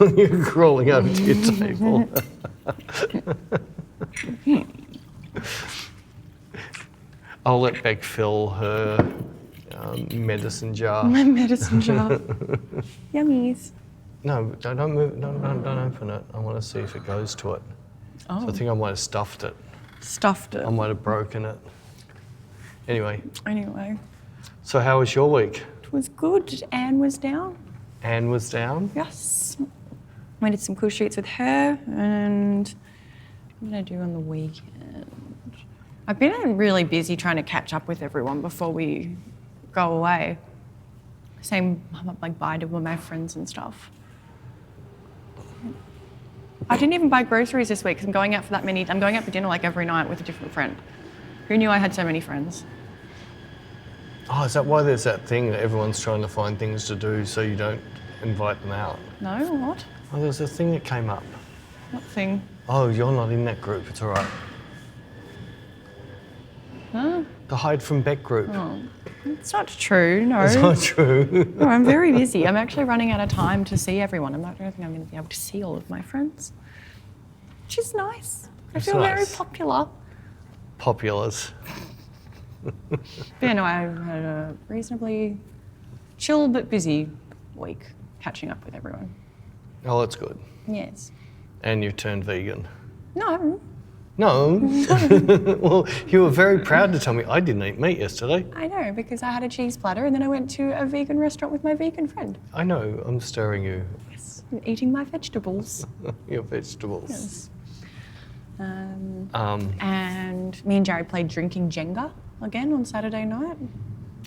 You're crawling over to your table. I'll let Bec fill her medicine jar. My medicine jar. Yummies. No, don't move. Don't open it. I want to see if it goes to it. Oh. So I think I might have stuffed it. Stuffed it. I might have broken it. Anyway. So how was your week? It was good. Anne was down. Anne was down? Yes. I did some cool shoots with her, and what did I do on the weekend? I've been really busy trying to catch up with everyone before we go away. Saying like bye to all my friends and stuff. I didn't even buy groceries this week because I'm going out for I'm going out for dinner like every night with a different friend. Who knew I had so many friends? Oh, is that why there's that thing that everyone's trying to find things to do so you don't invite them out? No, what? Oh, there was a thing that came up. What thing? Oh, you're not in that group, it's all right. Huh? The Hide from Bec group. Oh, it's not true, no. It's not true. No, I'm very busy. I'm actually running out of time to see everyone. I don't think I'm going to be able to see all of my friends. Which is nice. I feel very popular. Populars. But yeah, no, I had a reasonably chill but busy week catching up with everyone. Oh, that's good. Yes. And you turned vegan. No. No. Well, you were very proud to tell me I didn't eat meat yesterday. I know, because I had a cheese platter and then I went to a vegan restaurant with my vegan friend. I know, I'm stirring you. Yes. Eating my vegetables. Your vegetables. Yes. And me and Jared played drinking Jenga again on Saturday night.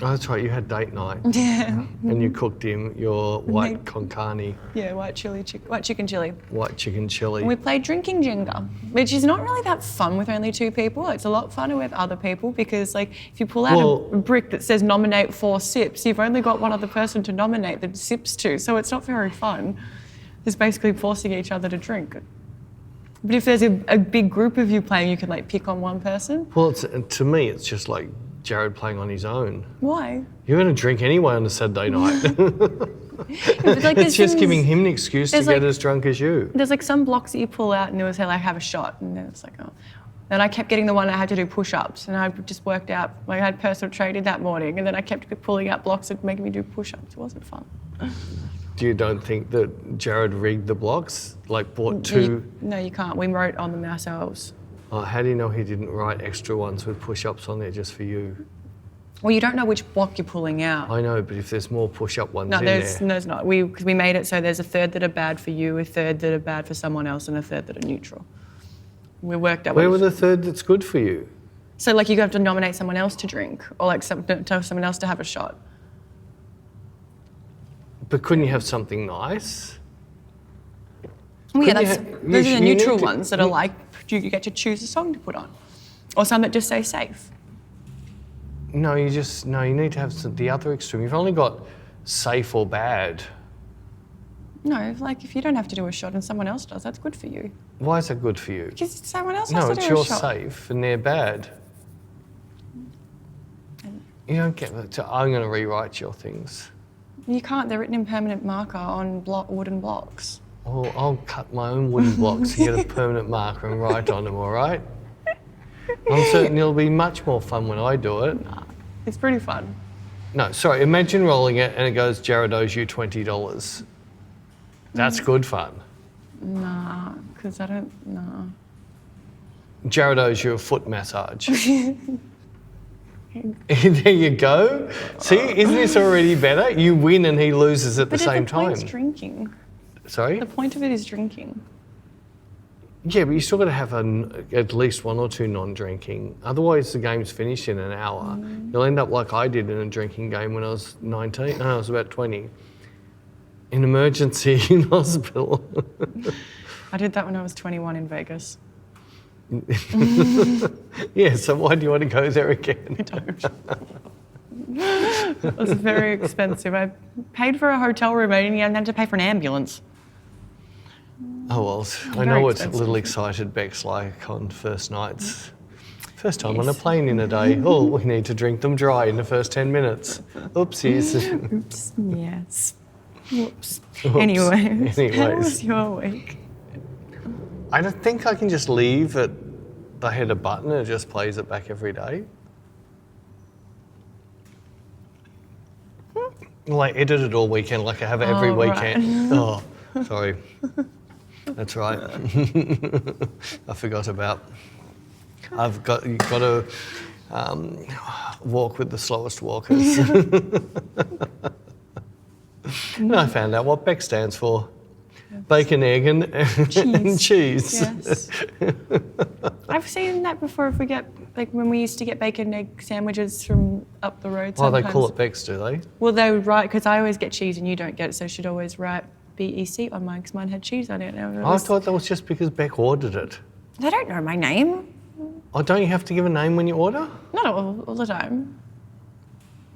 Oh, that's right, you had date night. Yeah. And you cooked him your white con carne. Yeah, white chicken chili. White chicken chili. And we played drinking Jenga, which is not really that fun with only 2 people. It's a lot funner with other people because, like, if you pull out a brick that says nominate 4 sips, you've only got one other person to nominate the sips to, so it's not very fun. It's basically forcing each other to drink. But if there's a big group of you playing, you can, like, pick on one person. Well, to me, it's just like Jared playing on his own. Why? You're going to drink anyway on a Saturday night. Like, it's just giving him an excuse to get as drunk as you. There's like some blocks that you pull out and it was like, have a shot. And then it's like, oh. Then I kept getting the one I had to do push-ups and I just worked out, like I had personal training that morning and then I kept pulling out blocks that making me do push-ups. It wasn't fun. You don't think that Jared rigged the blocks? Like bought 2? No, you can't. We wrote on them ourselves. Oh, how do you know he didn't write extra ones with push-ups on there just for you? Well, you don't know which block you're pulling out. I know, but if there's more push-up ones in there... No, there's not. Because we made it so there's a third that are bad for you, a third that are bad for someone else, and a third that are neutral. We worked out... Where were the third that's good for you? So, like, you have to nominate someone else to drink, or, like, tell someone else to have a shot. But couldn't you have something nice? Well, yeah, those are the neutral ones that are like, you get to choose a song to put on. Or some that just say safe. No, you need to have the other extreme. You've only got safe or bad. No, like if you don't have to do a shot and someone else does, that's good for you. Why is that good for you? Because someone else has to do a shot. No, it's your safe and they're bad. You don't get that. I'm going to rewrite your things. You can't. They're written in permanent marker on wooden blocks. Well, I'll cut my own wooden blocks and get a permanent marker and write on them, all right? I'm certain it'll be much more fun when I do it. Nah, it's pretty fun. No, sorry, imagine rolling it and it goes, Jared owes you $20. That's good fun. Nah, because I don't, nah. Jared owes you a foot massage. There you go. See, isn't this already better? You win and he loses at the same time. But the point's drinking. Sorry? The point of it is drinking. Yeah, but you still got to have at least 1 or 2 non-drinking. Otherwise, the game's finished in an hour. You'll end up like I did in a drinking game when I was 19. No, I was about 20. In emergency in hospital. I did that when I was 21 in Vegas. Yeah, so why do you want to go there again? I don't. It was very expensive. I paid for a hotel room and I had to pay for an ambulance. Oh, well, I know what little excited Bec's like on first nights. First time on a plane in a day. Oh, we need to drink them dry in the first 10 minutes. Oopsies. Oops, yes. Whoops. Whoops. Anyways, how Anyways. was your week? I don't think I can just leave it. I hit a button and it just plays it back every day. Well, I edit it all weekend like I have every weekend. Right. Oh, sorry. That's right. I forgot about. You've got to walk with the slowest walkers. And I found out what Bec stands for. Bacon, egg, and cheese. Yes. I've seen that before. If we get, like, when we used to get bacon egg sandwiches from up the road. Oh, they sometimes. call it Bec's, do they? Well, they would write, because I always get cheese and you don't get it, so I should always write BEC on mine, because mine had cheese on it. And I thought that was just because Bec ordered it. They don't know my name. Oh, don't you have to give a name when you order? Not all the time.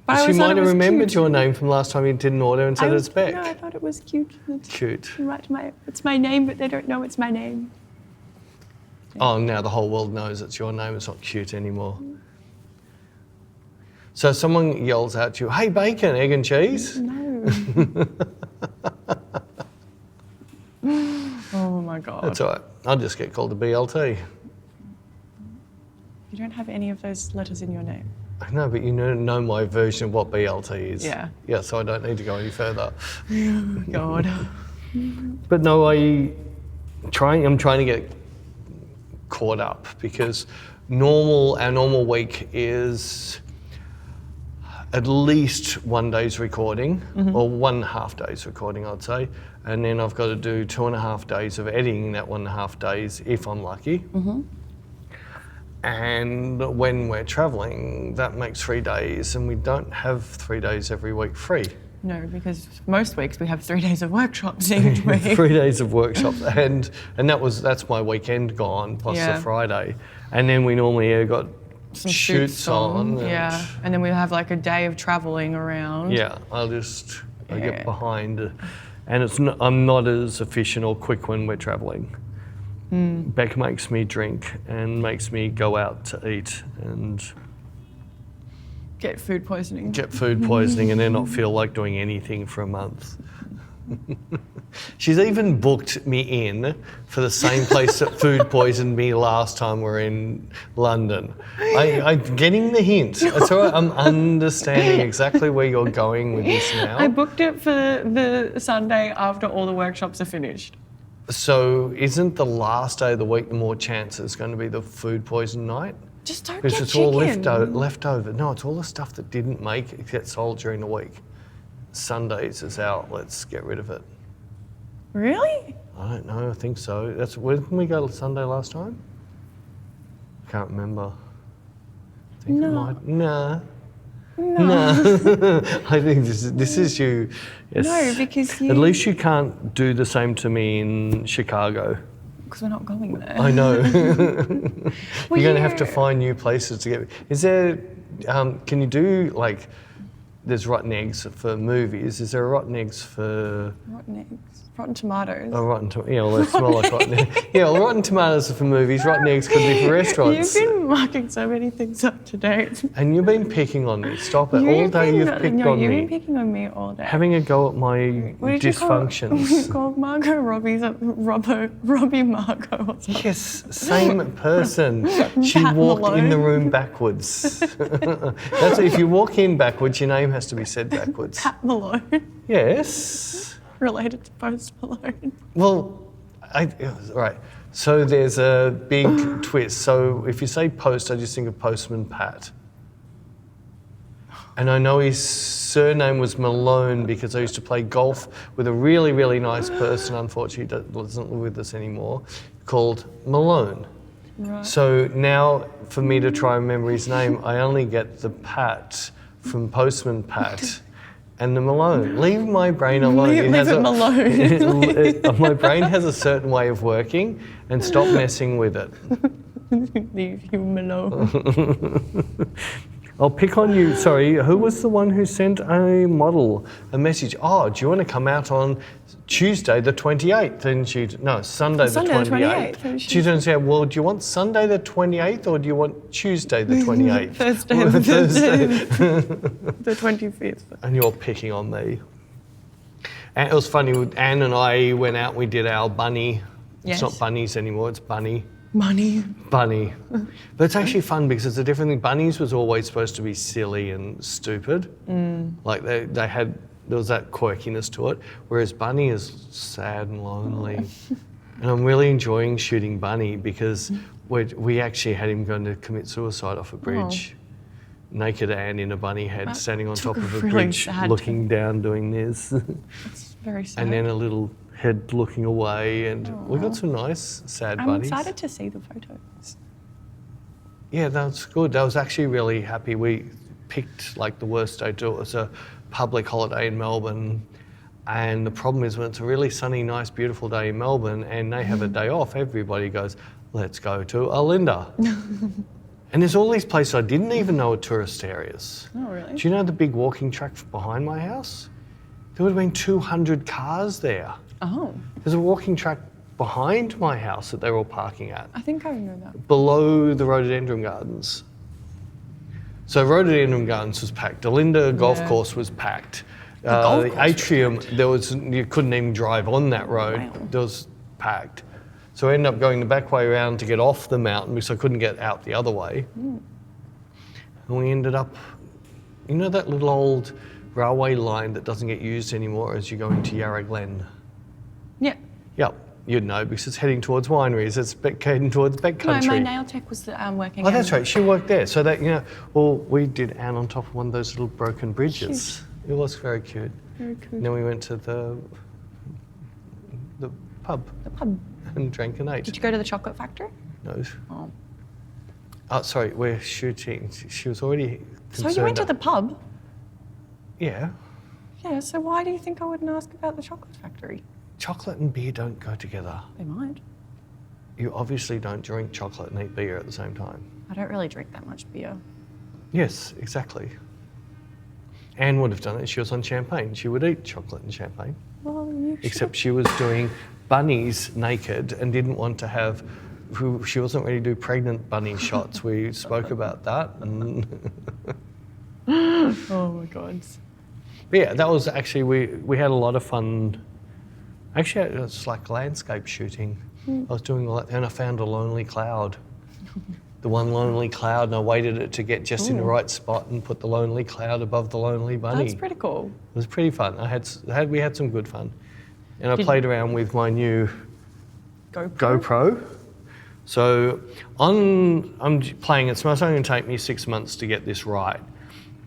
But I She always thought might it have was remembered cute. your name from last time you didn't order and said it's Bec. No, I thought it was cute. Cute. It's my name, but they don't know it's my name. Oh, now the whole world knows it's your name. It's not cute anymore. So someone yells out to you, "Hey, bacon, egg and cheese." No. Oh my God. That's all right. I'll just get called a BLT. You don't have any of those letters in your name. I know, but you know my version of what BLT is. Yeah. Yeah, so I don't need to go any further. God. But no, I'm trying to get caught up because our normal week is at least 1 day's recording, or 1.5 days recording, I'd say. And then I've got to do 2.5 days of editing that 1.5 days if I'm lucky. And when we're travelling, that makes 3 days, and we don't have 3 days every week free. No, because most weeks we have 3 days of workshops each week. 3 days of workshops, and that's my weekend gone plus Yeah. the Friday, and then we normally got Some shoots on. Yeah, and then we have like a day of travelling around. Yeah, I Yeah. get behind, and I'm not as efficient or quick when we're travelling. Bec makes me drink and makes me go out to eat and Get food poisoning. get food poisoning and then not feel like doing anything for a month. She's even booked me in for the same place that food poisoned me last time we were in London. I'm getting the hint. It's all right. I'm understanding exactly where you're going with this now. I booked it for the Sunday after all the workshops are finished. So isn't the last day of the week the more chance it's going to be the food poison night? Just don't Because get it's chicken. all leftover. No, it's all the stuff that didn't make it get sold during the week. Sundays is out. Let's get rid of it. Really? I don't know. I think so. Didn't we go Sunday last time? I can't remember. I think No. it might. Nah. No. I think this is you. Yes. No, because you... At least you can't do the same to me in Chicago. Because we're not going there. I know. You're going to have to find new places to get. Is there? Can you do like? There's rotten eggs for movies. Is there rotten eggs for? Rotten eggs. Rotten tomatoes. Oh, yeah, well, they smell like rotten eggs. Yeah, well, rotten tomatoes are for movies. Rotten eggs could be for restaurants. You've been marking so many things up today. And you've been picking on me. Stop it. All day you've picked on you've me. been picking on me all day. Having a go at my What did you dysfunctions. call Margot Robbie Margot or something? Yes, same person. She Pat walked in the Malone. room backwards. That's if you walk in backwards, your name has to be said backwards. Pat Malone. Yes. Related to Post Malone. Well, right. So there's a big twist. So if you say Post, I just think of Postman Pat. And I know his surname was Malone because I used to play golf with a really, really nice person, unfortunately doesn't live with us anymore, called Malone. Right. So now for me to try and remember his name, I only get the Pat from Postman Pat and the Malone. Leave my brain alone. Leave it Malone. My brain has a certain way of working and stop messing with it. Leave you alone. I'll pick on you. Sorry, who was the one who sent a message? Oh, do you want to come out on Tuesday the 28th? And Sunday the 28th. She didn't say, well, do you want Sunday the 28th or do you want Tuesday the 28th? Thursday the 25th. And you're picking on me. And it was funny, Anne and I went out and we did our bunny. Yes. It's not bunnies anymore, it's bunny. Money. Bunny. But it's actually fun because it's a different thing. Bunnies was always supposed to be silly and stupid. Like there was that quirkiness to it, whereas Bunny is sad and lonely. And I'm really enjoying shooting Bunny because we actually had him going to commit suicide off a bridge. Naked Anne in a bunny head, standing on top of a really bridge, sad looking down, doing this. It's very sad. And then a little head looking away, and we got some nice sad bunnies. I'm excited to see the photos. Yeah, that's good. I was actually really happy. We picked like the worst day to do it. It was a public holiday in Melbourne, and the problem is when it's a really sunny, nice, beautiful day in Melbourne and they have a day off, everybody goes, let's go to Alinda. And there's all these places I didn't even know were tourist areas. Oh, really? Do you know the big walking track behind my house? There would have been 200 cars there. Oh. There's a walking track behind my house that they're all parking at, I think I know that. below the Rhododendron Gardens. So Rhododendron Gardens was packed. Alinda Golf Course was packed. golf The course atrium, you couldn't even drive on that road. Wow. It was packed. So I ended up going the back way around to get off the mountain because I couldn't get out the other way. And we ended up, you know that little old railway line that doesn't get used anymore as you go into Yarra Glen? Yeah. Yep, you'd know because it's heading towards wineries. It's heading towards Bec Country. No, my nail tech was working. Oh, that's right. She worked there. So that, well, we did Anne on top of one of those little broken bridges. It was very cute. Very cute. And then we went to the pub The pub. and drank and ate. Did you go to the chocolate factory? No. Oh. Oh, sorry, we're shooting. She was already concerned. So you went to the pub? Yeah. Yeah, so why do you think I wouldn't ask about the chocolate factory? Chocolate and beer don't go together. They might. You obviously don't drink chocolate and eat beer at the same time. I don't really drink that much beer. Yes, exactly. Anne would have done it. She was on champagne. She would eat chocolate and champagne. Well, you Except she was doing bunnies naked and didn't want to have, she wasn't ready to do pregnant bunny shots. We spoke about that. And Oh my God. but yeah, that was actually, we had a lot of fun. Actually, it was like landscape shooting. I was doing all that and I found a lonely cloud. The one lonely cloud, and I waited it to get just in the right spot and put the lonely cloud above the lonely bunny. That's pretty cool. It was pretty fun. We had some good fun. And I played around with my new GoPro. So I'm playing it. So it's only going to take me 6 months to get this right.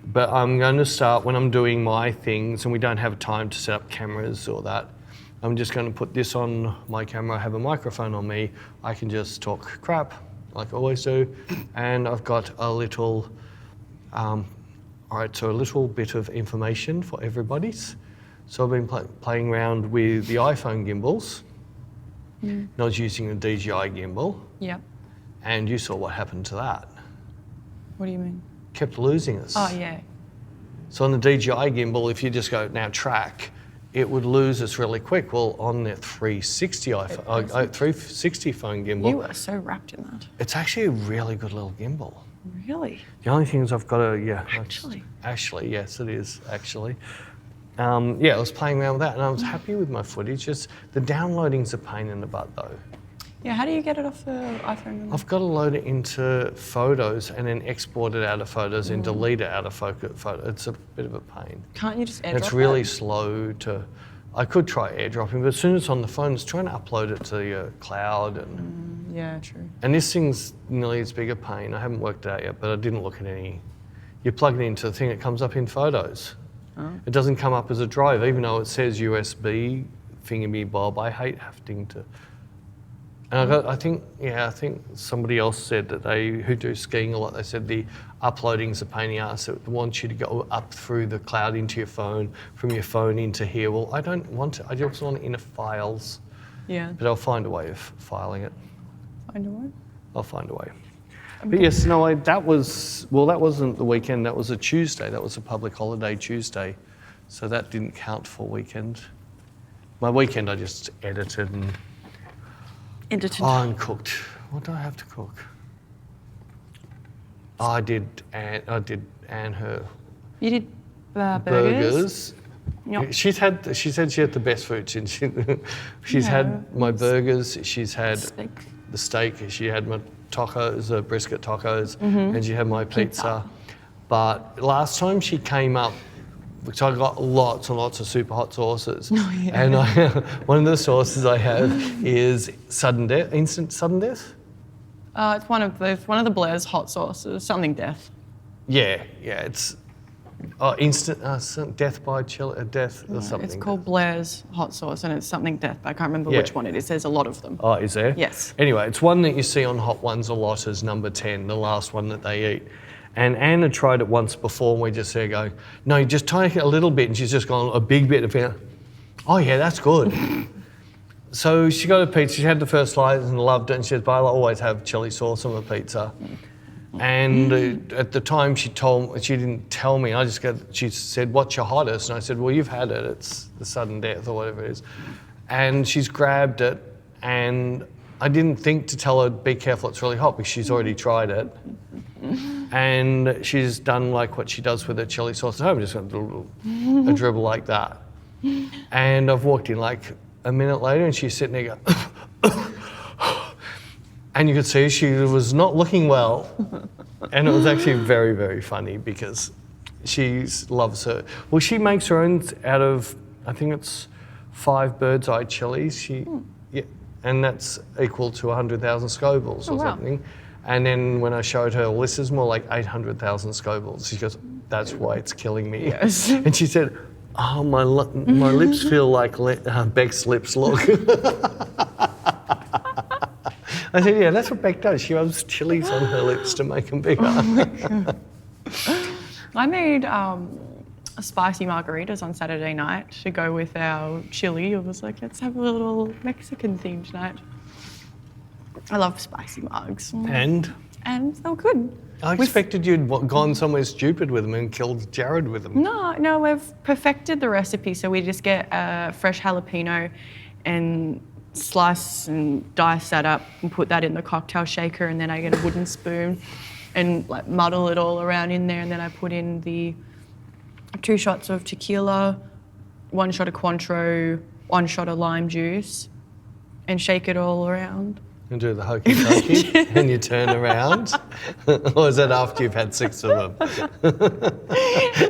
But I'm going to start when I'm doing my things and we don't have time to set up cameras or that. I'm just going to put this on my camera. I have a microphone on me. I can just talk crap like I always do. And I've got a little, a little bit of information for everybody's. So I've been playing around with the iPhone gimbals. And I was using a DJI gimbal. Yeah. And you saw what happened to that. What do you mean? Kept losing us. Oh, yeah. So on the DJI gimbal, if you just go now track, it would lose us really quick. Well, on the 360 phone gimbal, You are so wrapped in that. it's actually a really good little gimbal. Really? The only thing is I've got to, Actually? Yes, it is, actually. I was playing around with that and I was happy with my footage. Just the downloading's a pain in the butt though. Yeah, how do you get it off the iPhone? I've got to load it into Photos and then export it out of Photos and delete it out of Photo. It's a bit of a pain. Can't you just airdrop And it's really slow to, I could try airdropping, but as soon as it's on the phone, it's trying to upload it to your cloud. And Yeah, true. and this thing's nearly as big a pain. I haven't worked it out yet, but I didn't look at any. You plug it into the thing, it comes up in Photos. It doesn't come up as a drive, even though it says USB thingy-bob. I hate having to. And I think somebody else said that who do skiing a lot, they said the uploading's a pain in the ass. It wants you to go up through the cloud into your phone, from your phone into here. Well, I don't want to. I just want it in files. Yeah. But I'll find a way of filing it. Find a way. I'll find a way. But yes, no, that wasn't the weekend. That was a Tuesday. That was a public holiday Tuesday. So that didn't count for weekend. My weekend, I just edited and and cooked. What do I have to cook? I did Anne her You did burgers. Yep. She said she had the best food. She's had my burgers. She's had the steak. She had my tacos, brisket tacos, and she had my pizza. But last time she came up, because I got lots and lots of super hot sauces, and one of the sauces I have is sudden death, instant sudden death. It's one of the Blair's hot sauces, something death. Yeah, it's instant death by death or something. It's called Blair's hot sauce, and it's something death. But I can't remember which one it is. There's a lot of them. Oh, is there? Yes. Anyway, it's one that you see on Hot Ones a lot as number 10, the last one that they eat. And Anna tried it once before, and we just said, "Go, no, you just take it a little bit," and she's just gone a big bit of it. Oh yeah, that's good. So she got a pizza. She had the first slice and loved it, and she said, "But I always have chili sauce on my pizza." And at the time she didn't tell me. She said, "What's your hottest?" And I said, "Well, you've had it. It's the sudden death or whatever it is." And she's grabbed it, and I didn't think to tell her, "Be careful, it's really hot," because she's already tried it. And she's done like what she does with her chili sauce at home, just a dribble like that. And I've walked in like a minute later, and she's sitting there going, and you could see she was not looking well. And it was actually very, very funny because she loves her. Well, she makes her own out of, I think it's 5 bird's eye chilies. And that's equal to 100,000 Scovilles or something. And then when I showed her, well, this is more like 800,000 Scovilles. She goes, "That's why it's killing me." Yes. And she said, "Oh, my lips feel like Bec's lips look." I said, "Yeah, that's what Bec does. She rubs chilies on her lips to make them bigger." Oh my God. I made spicy margaritas on Saturday night to go with our chili. I was like, let's have a little Mexican theme tonight. I love spicy margs. And they were good. I expected you'd gone somewhere stupid with them and killed Jared with them. No, we've perfected the recipe. So we just get a fresh jalapeno and slice and dice that up and put that in the cocktail shaker, and then I get a wooden spoon and like muddle it all around in there, and then I put in the 2 shots of tequila, 1 shot of Cointreau, 1 shot of lime juice, and shake it all around. And do the hokey pokey and you turn around? Or is that after you've had 6 of them?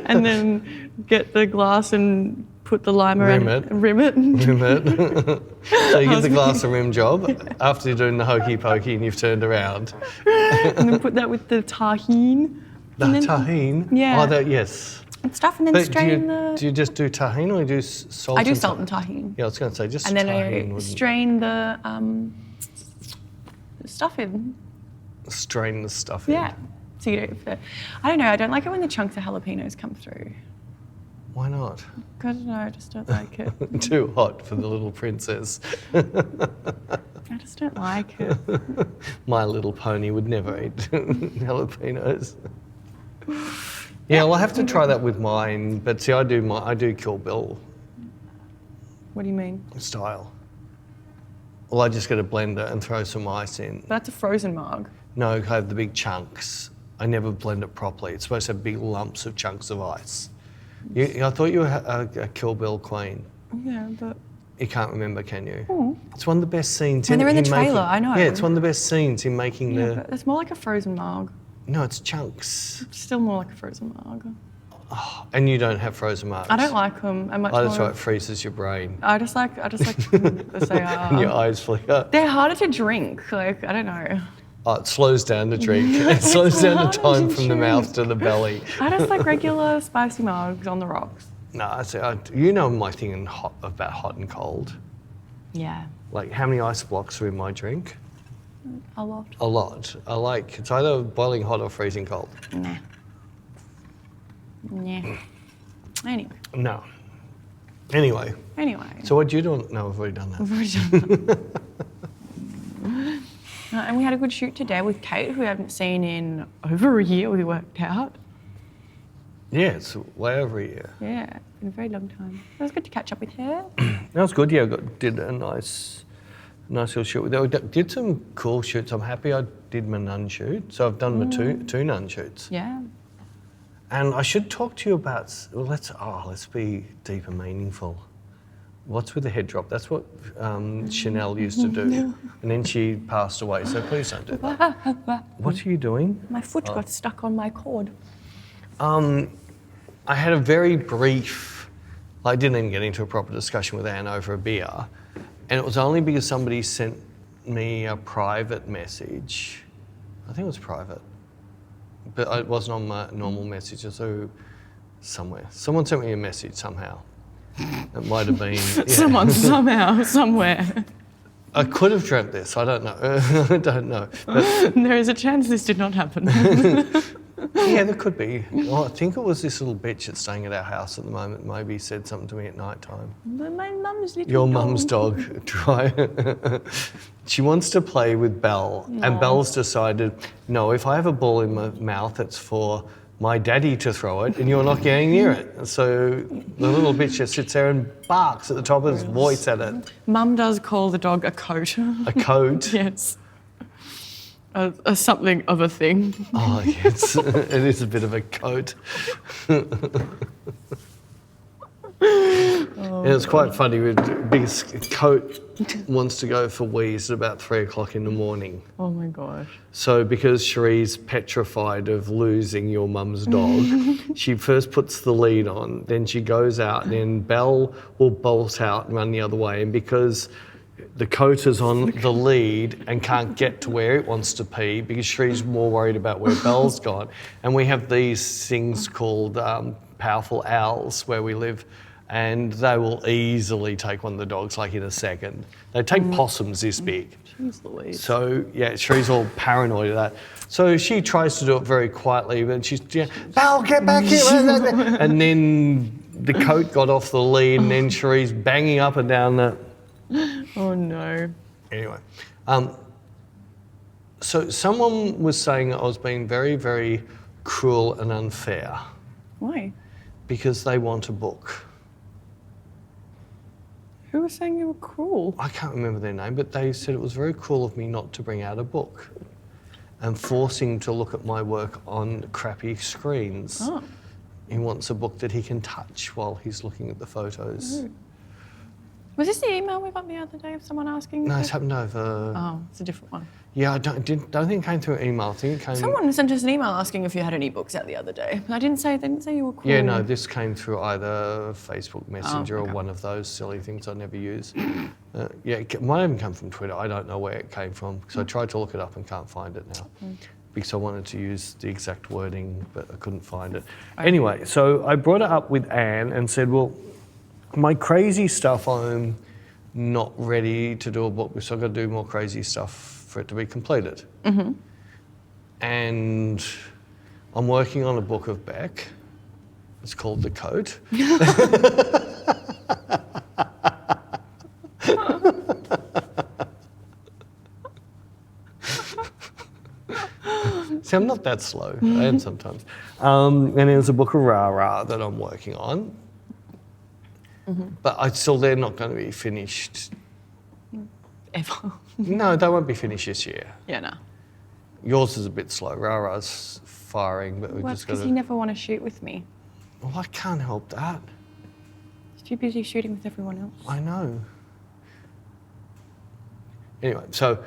And then get the glass and put the lime around. Rim it. So you give the glass a rim job after you're doing the hokey pokey and you've turned around. And then put that with the tahine. The tahine? Yeah. Oh, yes. And stuff, and then strain Do you just do tahine or do you do salt? I do salt and tahine. Yeah, I was going to say just and then tahine. I strain the stuff in. Strain the stuff in. Yeah. So you don't, I don't know. I don't like it when the chunks of jalapenos come through. Why not? I don't know. I just don't like it. Too hot for the little princess. I just don't like it. My Little Pony would never eat jalapenos. Yeah, well, I have to try that with mine. But see, I do Kill Bill. What do you mean? Style. Well, I just get a blender and throw some ice in. That's a frozen marg. No, I have the big chunks. I never blend it properly. It's supposed to have big lumps of chunks of ice. I thought you were a Kill Bill queen. Yeah, but... You can't remember, can you? Oh. It's one of the best scenes. When they're in the trailer, I know. Yeah, it's one of the best scenes in making but it's more like a frozen marg. No, it's chunks. It's still more like a frozen marg. Oh, and you don't have frozen margs. I don't like them. That's right, it freezes your brain. I just like as they are. And your eyes flicker. They're harder to drink. Like, I don't know. Oh, it slows down the drink. It slows down the time from the mouth to the belly. I just like regular spicy margs on the rocks. No, you know my thing about hot and cold. Yeah. Like, how many ice blocks are in my drink? A lot. A lot. It's either boiling hot or freezing cold. Nah. Yeah. Anyway. No. Anyway. So what do you do? No, we've already done that. We've already done that. And we had a good shoot today with Kate, who we haven't seen in over a year, we worked out. Yeah, it's way over a year. Yeah, it's been a very long time. It was good to catch up with her. That was good, yeah. Did a nice little shoot with her. Did some cool shoots. I'm happy I did my nun shoot. So I've done my two nun shoots. Yeah. And I should talk to you about, let's be deep and meaningful. What's with the head drop? That's what Chanel used to do. And then she passed away, so please don't do that. What are you doing? My foot got stuck on my cord. I had a very brief, I didn't even get into a proper discussion with Anne over a beer. And it was only because somebody sent me a private message. I think it was private. But it wasn't on my normal messages, so somewhere. Someone sent me a message somehow. It might have been... Yeah. Someone, somehow, somewhere. I could have dreamt this, I don't know. I don't know. But, There is a chance this did not happen. yeah, there could be. Well, I think it was this little bitch that's staying at our house at the moment. Maybe said something to me at night time. My mum's little Your dog. mum's dog. Try. She wants to play with Belle, and Belle's decided, no, if I have a ball in my mouth, it's for my daddy to throw it, and you're not getting near it. So the little bitch just sits there and barks at the top of his voice at it. Mum does call the dog a coat. A coat? Yes. A something of a thing. Oh, yes. It is a bit of a coat. And it's quite funny, because Coat wants to go for wheeze at about 3 o'clock in the morning. Oh my gosh. So because Cherie's petrified of losing your mum's dog, she first puts the lead on, then she goes out, and then Belle will bolt out and run the other way. And because the Coat is on the lead and can't get to where it wants to pee, because Cherie's more worried about where Belle's gone. And we have these things called powerful owls where we live, and they will easily take one of the dogs like in a second. They take possums this big. Jeez Louise. So yeah, Cherie's all paranoid of that. So she tries to do it very quietly, but she's, Belle, get back here. And then the Coat got off the lead, and then Cherie's banging up and down the... Oh no. Anyway, so someone was saying I was being very, very cruel and unfair Why? because they want a book. Who was saying you were cruel? I can't remember their name, but they said it was very cruel of me not to bring out a book and forcing to look at my work on crappy screens. Oh. He wants a book that he can touch while he's looking at the photos. Oh. Was this the email we got the other day of someone asking? No, it's happened over... Oh, it's a different one. Yeah, I don't think it came through email. I think it came... Someone sent us an email asking if you had any books out the other day. They didn't say you were cruel. Yeah, no, this came through either Facebook Messenger okay. or one of those silly things I never use. Yeah, it might even come from Twitter. I don't know where it came from because I tried to look it up and can't find it now because I wanted to use the exact wording, but I couldn't find it. Okay. Anyway, so I brought it up with Anne and said, well, my crazy stuff, I'm not ready to do a book, so I've got to do more crazy stuff for it to be completed. Mm-hmm. And I'm working on a book of Bec. It's called The Coat. See, I'm not that slow. I am sometimes. And there's a book of Rah-Rah that I'm working on. Mm-hmm. But they're not going to be finished. Ever. No, they won't be finished this year. Yeah, no. Yours is a bit slow. Rah-Rah's firing, but we've Well, just got because to... you never want to shoot with me. Well, I can't help that. You're too busy shooting with everyone else. I know. Anyway, so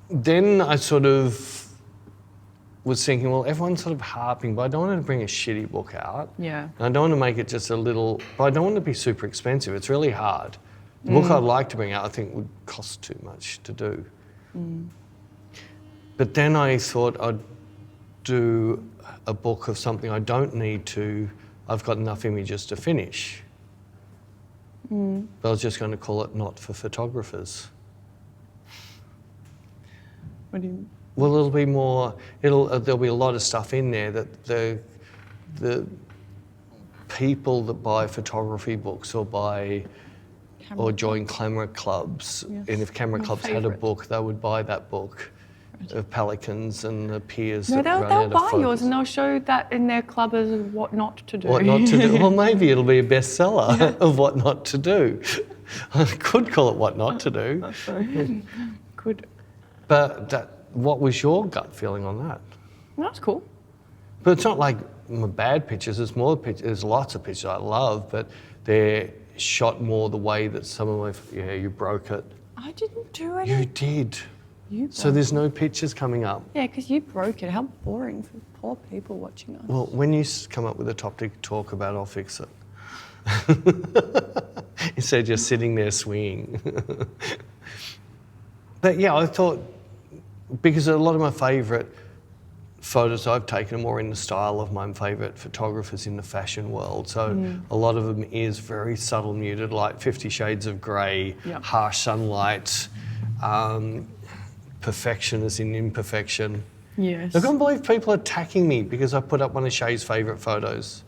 then I sort of was thinking, well, everyone's sort of harping, but I don't want to bring a shitty book out. Yeah. And I don't want to make it just a little, but I don't want it to be super expensive. It's really hard. The book I'd like to bring out, I think, would cost too much to do. But then I thought I'd do a book of something I don't need to, I've got enough images to finish. But I was just going to call it Not for Photographers. What do you mean? Well, it'll be more, there'll be a lot of stuff in there that the people that buy photography books or join camera clubs, Yes. and if camera My clubs had a favourite. book, they would buy that book of pelicans and the piers No, that they'll run out of buy focus. yours and they'll show that in their club as what not to do. What not to do? Well, maybe it'll be a bestseller of what not to do. I could call it What Not to Do. Good. But what was your gut feeling on that? Well, that's cool. But it's not like my bad pictures. There's more pictures. There's lots of pictures I love, but they're shot more the way that some of my... Yeah, you broke it. I didn't do it. You did. You So there's no pictures coming up. Yeah, because you broke it. How boring for poor people watching us. Well, when you come up with a topic to talk about, I'll fix it. Instead of just sitting there swinging. But yeah, I thought, because a lot of my favourite photos I've taken are more in the style of my favourite photographers in the fashion world. So a lot of them is very subtle muted, like 50 Shades of Grey, harsh sunlight, perfection as in imperfection. Yes. I can't believe people are attacking me because I put up one of Shay's favourite photos.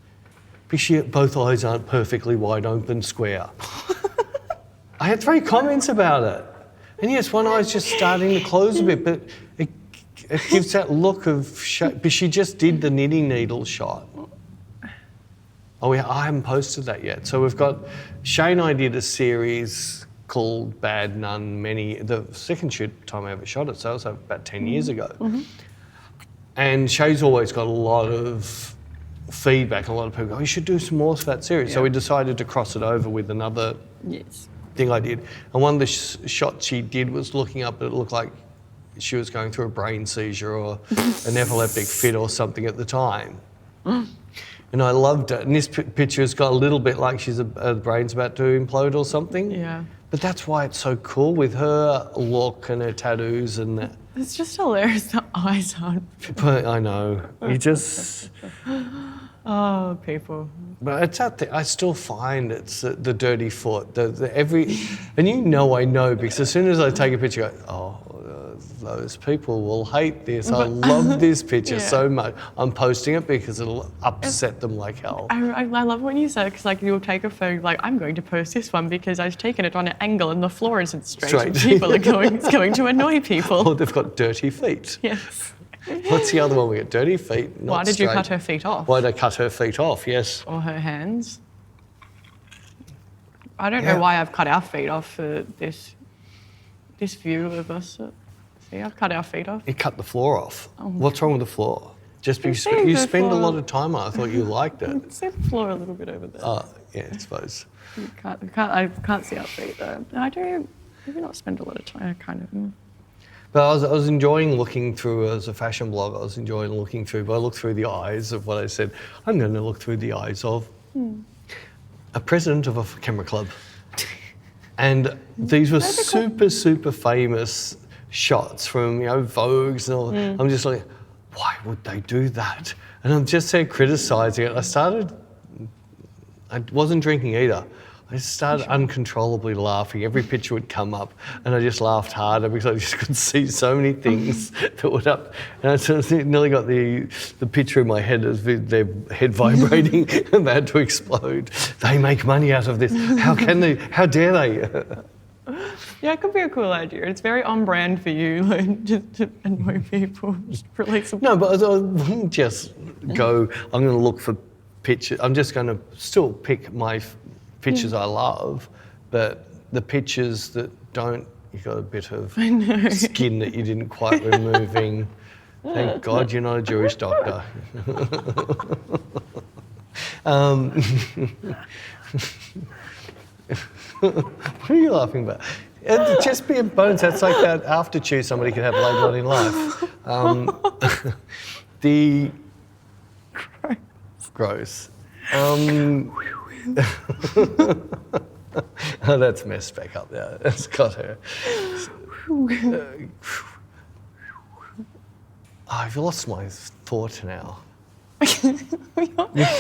Because both eyes aren't perfectly wide open square. I had 3 comments about it. And yes, one eye's just starting to close a bit, but it gives that look of... But she just did the knitting needle shot. Oh, I haven't posted that yet. So we've got... Shay and I did a series called Bad Nun the second time I ever shot it, so it was about 10 years ago. And Shay's always got a lot of feedback, a lot of people go, you should do some more of that series. So we decided to cross it over with another thing I did. And one of the shots she did was looking up, it looked like she was going through a brain seizure or an epileptic fit or something at the time. And I loved it. And this picture has got a little bit like her brain's about to implode or something. Yeah. But that's why it's so cool with her look and her tattoos and that. It's just hilarious. The eyes aren't. But I know. You just... Oh, people. But it's out there. I still find it's the dirty foot. And you know I know because as soon as I take a picture, I go, those people will hate this. I love this picture so much. I'm posting it because it'll upset them like hell. I love when you said, because like you'll take a photo, like I'm going to post this one because I've taken it on an angle and the floor isn't straight. And people are it's going to annoy people. Or they've got dirty feet. Yes. What's the other one? We got dirty feet, not Why did straight. you cut her feet off? Why did I cut her feet off? Yes. Or her hands. I don't know why I've cut our feet off for this view of us. See, I've cut our feet off. You cut the floor off. Oh. What's wrong with the floor? Just because you spend a lot of time on it. I thought you liked it. You can see the floor a little bit over there. Oh, yeah, I suppose. I can't see our feet though. I do maybe not spend a lot of time. I kind of. But I was enjoying looking through, as a fashion blog, I was enjoying looking through, but I looked through the eyes of what I said. I'm going to look through the eyes of a president of a camera club. And these were super famous shots from, Vogues and all. I'm just like, why would they do that? And I'm just there criticising it. I wasn't drinking either. I just started uncontrollably laughing. Every picture would come up and I just laughed harder because I just could see so many things that would up. And I nearly got the picture in my head as their head vibrating and they had to explode. They make money out of this. How can they? How dare they? Yeah, it could be a cool idea. It's very on brand for you, like, just to annoy people. Just release some... No, but I wouldn't just go, I'm going to look for pictures. I'm just going to still pick my pictures I love, but the pictures that don't, you've got a bit of skin that you didn't quite removing. Thank God you're not a Jewish doctor. What are you laughing about? It'd just be a bonus. That's like that after chew somebody could have later on in life. Gross. Oh, that's messed back up there. That's got her. I've lost my thought now. You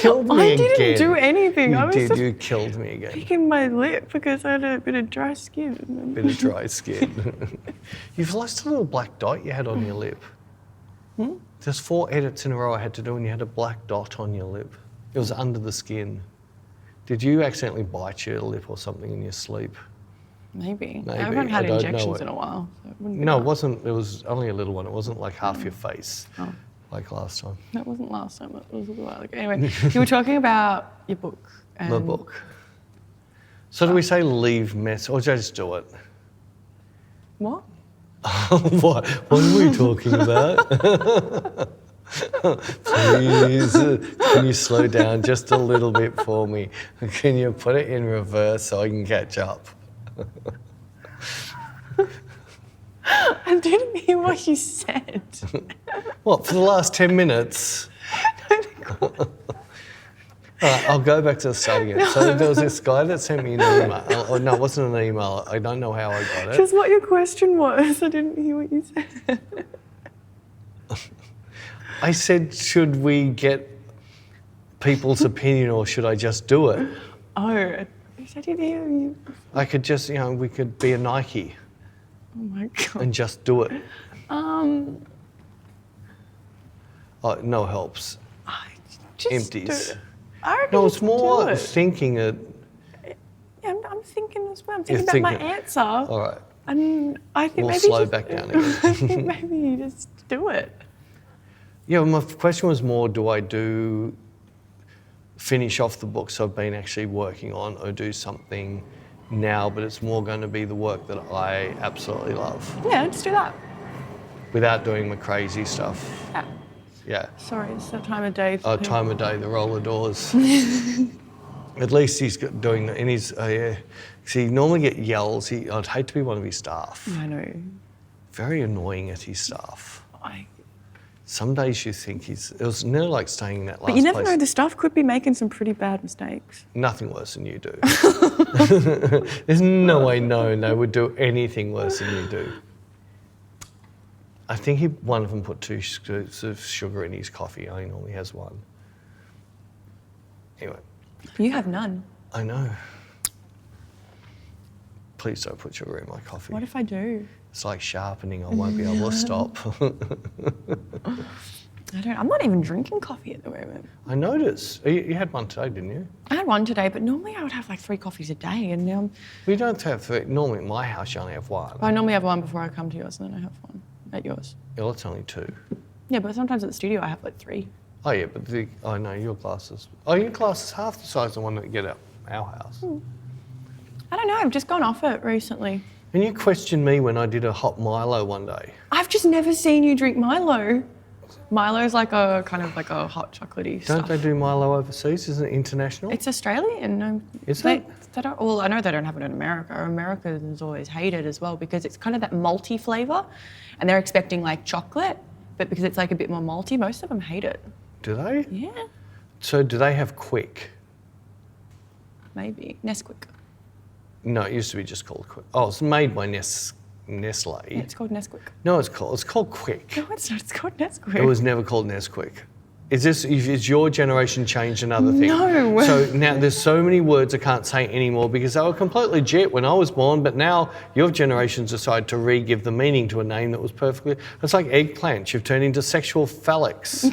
killed me again. I didn't do anything. You killed me again. Picking my lip because I had a bit of dry skin. Bit of dry skin. You've lost a little black dot you had on your lip. There's 4 edits in a row I had to do and you had a black dot on your lip. It was under the skin. Did you accidentally bite your lip or something in your sleep? Maybe. I haven't had injections in a while. So no, it wasn't. It was only a little one. It wasn't like half your face like last time. That wasn't last time. It was a little while ago. Anyway, you were talking about your book. My book. So do we say leave mess or just do it? What? What are we talking about? Please, can you slow down just a little bit for me? Can you put it in reverse so I can catch up? I didn't hear what you said. What, for the last 10 minutes? I'll go back to the start again. So there was this guy that sent me an email. Oh, no, it wasn't an email. I don't know how I got it. Just what your question was. I didn't hear what you said. I said, should we get people's opinion or should I just do it? Oh, I didn't hear you. I could just, we could be a Nike Oh my God. and just do it. Oh, no helps. Just Empties. do it. I reckon No, just it's more do it. thinking it. Yeah, I'm thinking as well. I'm You're thinking about my thinking. answer. All right. And I think We'll maybe slow just, back down again. I think maybe you just do it. Yeah, my question was more, do I finish off the books I've been actually working on or do something now, but it's more going to be the work that I absolutely love Yeah, just do that. without doing the crazy stuff. Yeah. Yeah. Sorry, it's the time of day. Oh, time of day, the roller doors. At least he's doing that, and he's, yeah. See, he normally get yells. I'd hate to be one of his staff. I know. Very annoying at his staff. I Some days you think it was nearly like staying in that last But you never place. know, the staff could be making some pretty bad mistakes. Nothing worse than you do. There's no way known they would do anything worse than you do. I think one of them put 2 scoops of sugar in his coffee. He normally has 1. Anyway, You have none. I know. Please don't put sugar in my coffee. What if I do? It's like sharpening. I won't be able to stop. I'm not even drinking coffee at the moment. I noticed. You had one today, didn't you? I had one today, but normally I would have like 3 coffees a day, and now We don't have 3. Normally at my house you only have 1. I normally have one before I come to yours, and then I have one at yours. Well, it's only 2. Yeah, but sometimes at the studio I have like 3. Oh yeah, but no, your glasses. Oh, your glass is half the size of the one that we get at our house. I don't know. I've just gone off it recently. And you questioned me when I did a hot Milo one day. I've just never seen you drink Milo. Milo's like a kind of like a hot chocolatey Don't stuff. they do Milo overseas? Isn't it international? It's Australian. No, Is they, it? They don't, well, I know they don't have it in America. Americans always hate it as well because it's kind of that malty flavour, and they're expecting like chocolate, but because it's like a bit more malty, most of them hate it. Do they? Yeah, So do they have Quick? maybe Nesquik. No, it used to be just called Quick. Oh, it's made by Nestle. Yeah, it's called Nesquik. No, it's called Quick. No, it's not. It's called Nesquik. It was never called Nesquik. Is your generation changed another thing? No. So now there's so many words I can't say anymore because they were completely legit when I was born, but now your generation's decided to re-give the meaning to a name that was perfectly... It's like eggplant. You've turned into sexual phallics.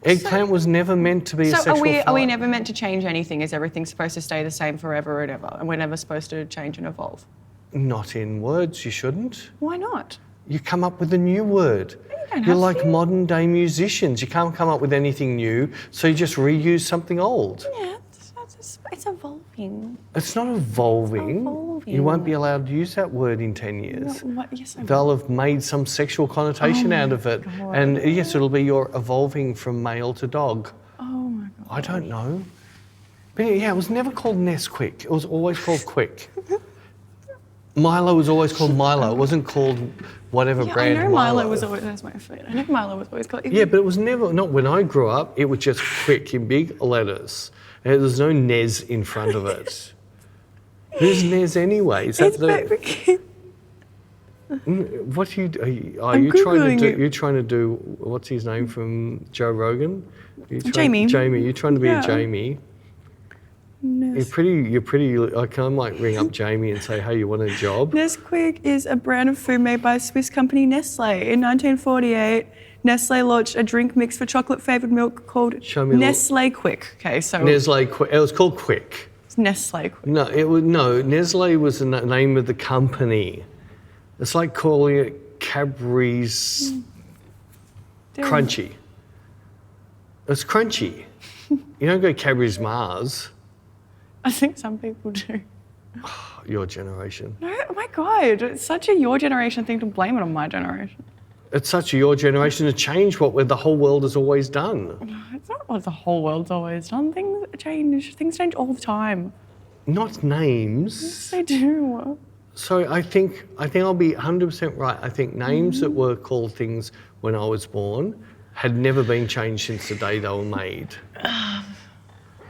Eggplant was never meant to be a So sexual are we phallic. never meant to change anything? Is everything supposed to stay the same forever and ever? And we're never supposed to change and evolve? Not in words, you shouldn't. Why not? You come up with a new word. don't You're have like to. modern day musicians. You can't come up with anything new, so you just reuse something old. Yeah, it's evolving. It's not evolving. Evolving. You won't be allowed to use that word in 10 years. What? Yes, I will. They'll have made some sexual connotation out of it. God. And yes, it'll be you're evolving from male to dog. Oh my God. I don't know. But yeah, it was never called Nesquik. It was always called Quick. Milo was always called Milo. It wasn't called whatever Yeah, brand I know Milo was always, that's my foot. I know Milo was always called. Yeah, but it was never, not when I grew up, it was just Quick in big letters. And there's no Nez in front of it. Who's Nez anyway? Is that It's baby. what are you I'm Googling it. you're trying to do, what's his name from Joe Rogan? Jamie. Jamie, you're trying to be Yeah. a Jamie. You're pretty, I might ring up Jamie and say, hey, you want a job? Nesquik is a brand of food made by Swiss company Nestle. In 1948, Nestle launched a drink mix for chocolate-flavoured milk called Show me a Nestle Quick. Okay, so Nestle Quick, it was called Quick. it's Nestle Quick. No, Nestle was the name of the company. It's like calling it Cadbury's Crunchy. It's crunchy. You don't go Cadbury's Mars. I think some people do. Your generation. No, oh my God, it's such a your generation thing to blame it on my generation. It's such your generation to change what the whole world has always done. It's not what the whole world's always done. Things change. Things change all the time. Not names. Yes, they do. So I think I'll be 100% right. I think names that were called things when I was born had never been changed since the day they were made.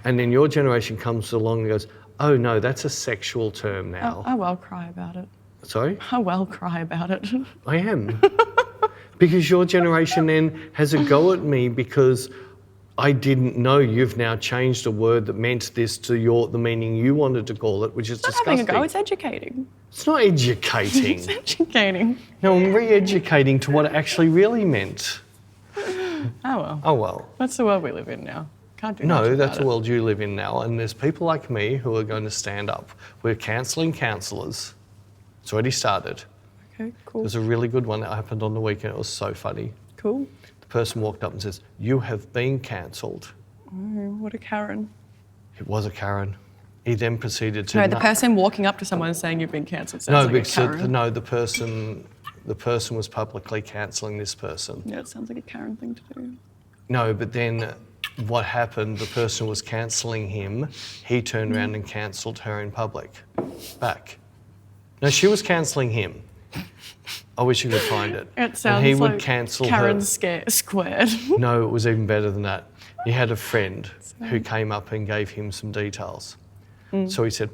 And then your generation comes along and goes, oh no, that's a sexual term now. I will cry about it. Sorry? I will cry about it. I am. Because your generation then has a go at me because I didn't know you've now changed a word that meant this to the meaning you wanted to call it, which is disgusting. Having a go, it's educating. It's not educating. It's educating. No, I'm re-educating to what it actually really meant. Oh well. Oh well. That's the world we live in now. Can't do much No, about that's the it. world you live in now, and there's people like me who are going to stand up. We're cancelling counsellors. It's already started. Okay, cool. There's a really good one that happened on the weekend. It was so funny. Cool. The person walked up and says, "You have been cancelled." Oh, what a Karen. It was a Karen. He then proceeded to... No, the person walking up to someone saying you've been cancelled sounds like a Karen. No, the person was publicly cancelling this person. Yeah, it sounds like a Karen thing to do. No, but then what happened, the person was cancelling him. He turned around and cancelled her in public. Back. No, she was cancelling him. I wish you could find it. It sounds and he like would cancel Karen her. squared. No, it was even better than that. He had a friend who came up and gave him some details. So he said,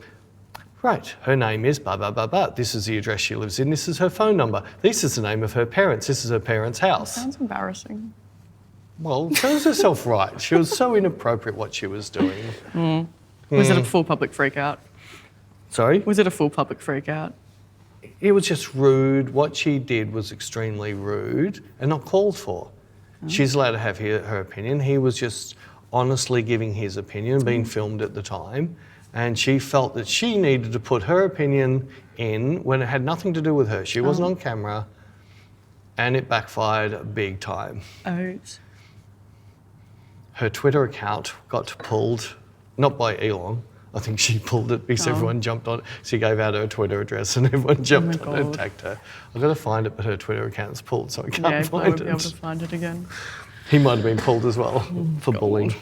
right, her name is blah, blah, blah, blah. This is the address she lives in. This is her phone number. This is the name of her parents. This is her parents' house. Sounds embarrassing. Well, serves herself right. She was so inappropriate what she was doing. Was it a full public freak out? Sorry? Was it a full public freak out? It was just rude. What she did was extremely rude and not called for. She's allowed to have her opinion. He was just honestly giving his opinion, being filmed at the time. And she felt that she needed to put her opinion in when it had nothing to do with her. She wasn't on camera, and it backfired big time. Oh. Her Twitter account got pulled, not by Elon. I think she pulled it because everyone jumped on it. She gave out her Twitter address and everyone jumped on it and attacked her. I've got to find it, but her Twitter account's pulled, so I can't find I won't it. be able to find it again. He might have been pulled as well for bullying.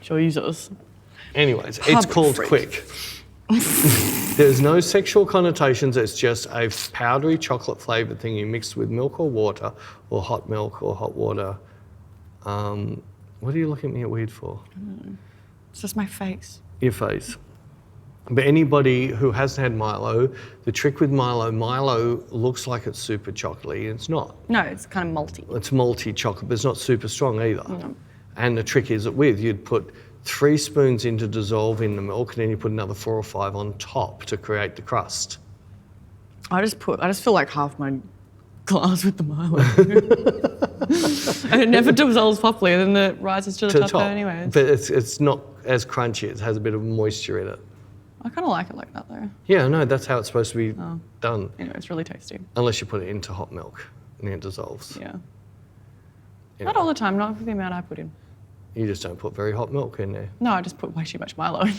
Jesus. Anyways, it's called Quick. There's no sexual connotations. It's just a powdery chocolate flavoured thing you mix with milk or water or hot milk or hot water. What are you looking at me weird for? It's just my face. Your face. But anybody who hasn't had Milo, the trick with Milo looks like it's super chocolatey. It's not. No, it's kind of malty. It's malty chocolate, but it's not super strong either. No. And the trick is that you'd put 3 spoons in to dissolve in the milk, and then you put another 4 or 5 on top to create the crust. I just fill like half my glass with the Milo. And it never dissolves properly, and then it rises to the top anyway. But it's not as crunchy. It has a bit of moisture in it. I kind of like it like that though. Yeah, no, that's how it's supposed to be done. Anyway, it's really tasty. Unless you put it into hot milk, and then it dissolves. Yeah. Anyway, Not all the time, not for the amount I put in. you just don't put very hot milk in there. No, I just put way too much Milo in.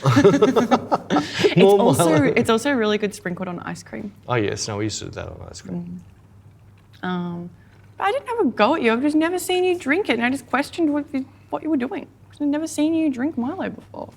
More Milo. It's also really good sprinkled on ice cream. Oh yes, no, we used to do that on ice cream. But I didn't have a go at you. I've just never seen you drink it, and I just questioned what you were doing. I've never seen you drink Milo before.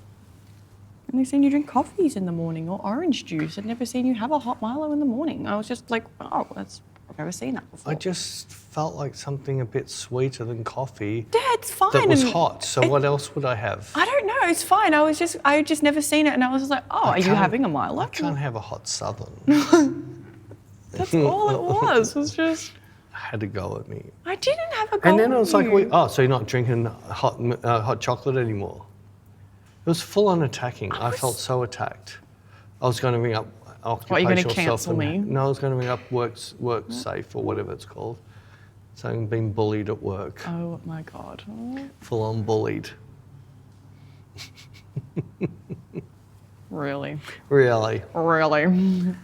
I've only seen you drink coffees in the morning or orange juice. I'd never seen you have a hot Milo in the morning. I was just like, oh, I've never seen that before. I just felt like something a bit sweeter than coffee. Yeah, it's fine. That was hot. So what else would I have? I don't know. It's fine. I had just never seen it, and I was just like, oh, are you having a Milo? I can't have a hot Southern. That's all it was. It was just. Had to go at me. I didn't have a go. And then I was like, you. so you're not drinking hot chocolate anymore? It was full on attacking. I felt so attacked. I was going to ring up occupational you're going to cancel me? No, I was going to ring up WorkSafe or whatever it's called. Saying being bullied at work. Oh my God. Full on bullied. Really? Really. Really?